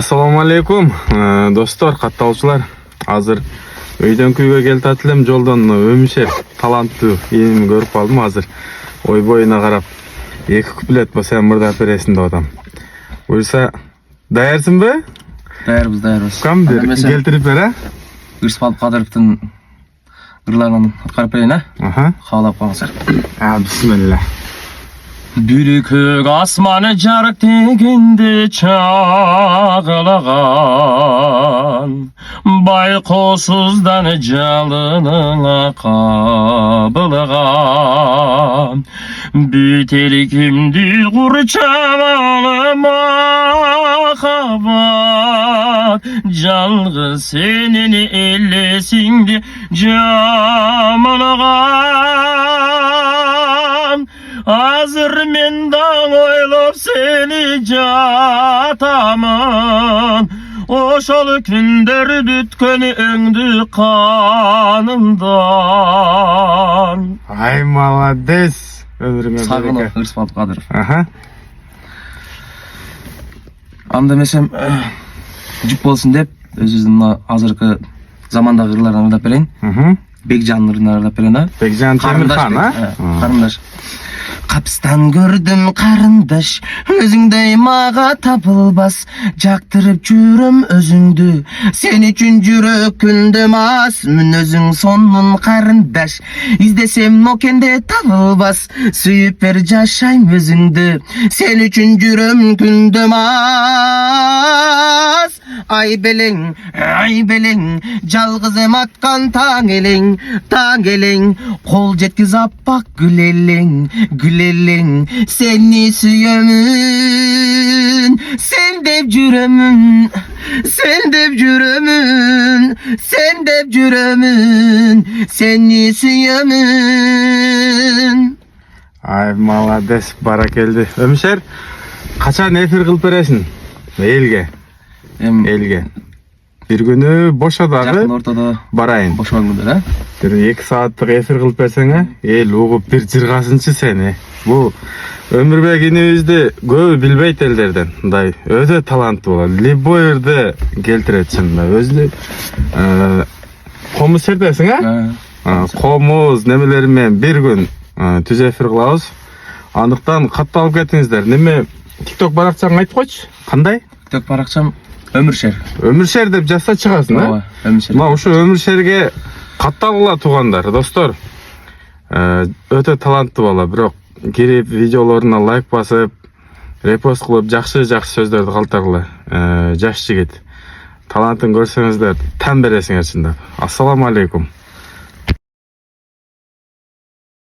Assalamu alaikum dostlar, катталуучулар. Азыр өйдөн күйгө келип атылам. Жолдон өмүшер таланттуу ийимди көрүп калдым. Азыр ой боюна карап эки куплет болсо мурда бересиң деп атам. Буюрса, даярсыңбы? Даярбыз. Кам бер келтирип бер, а? Ырысбалып Кадыровдун ырларын аткарып берейин, а? Каалап калыңыздар. Бисмилла. Bürkük asmanı carık deginde çağlagan Baykusuzdan calınına kabılgan Bütel kimdi kurçamalı makabat Calgı senin ellesindi camılgan Hazır mendan oylop seni jatamın Oşol künder bütkeni öңdü kanından Ay malades. Ömrüme Sağını Ырысбалып Кадыров. Анда эмесем жүк болсун деп өзүбүздүн мына азыркы замандагы ырлардан ырдап берейин. Бекжандын ырынан ырдап берейин, а? Бекжан Темирхан, а? Карындаш. Капстан көрдüm карындаш, өзүңдөй мага табылбас. Жактырып жүрөм өзүңдү, сен үчүн жүрөк күндөм ас. Мен өзүң сонун карындаш, издесем нокенде табылбас. Сүйүп бер жашайм өзүңдү, сен үчүн жүрөм күндөм ас. Ай белең, жалгыз эм аткан таң элең, кол жеткиз аппак гүл элең, seni süyömün, sen dep jürömün, seni süyömün. Ay malades, bara keldi. Ömüşer, kaçan efir kılıp beresin? Elge. Bir günü boşa dağı Жақын ортада барайын. Бош болыңдар, а? Bir 2 saatlik efir kılıp bersene, el uğup bir cırgasınчы seni. Bu Өмүрбек инибизди көбү билбейт элдерден. Мындай өтө таланттуу болот. Любой жерде келтирет чынында. Өзү комуз сердесиң, а? Комуз немелери менен bir gün түз эфир кылабыз. Андыктан катталып кетиңиздер. Неме TikTok баракчаңды айтып койчу. Кандай? TikTok баракчам Өмүршер. Өмүршер деп жазса чыгасың, а? Өмүршер. Мына ушу Өмүршерге катталгыла туугандар, достор. Өтө таланттуу бала, бирок кирип видеолоруна лайк басып, репост кылып, жакшы сөздөрдү калтыргыла. Жаш жигит. Талантын көрсөңүздөр, тан бересиңер чындап. Ассаламу алейкум.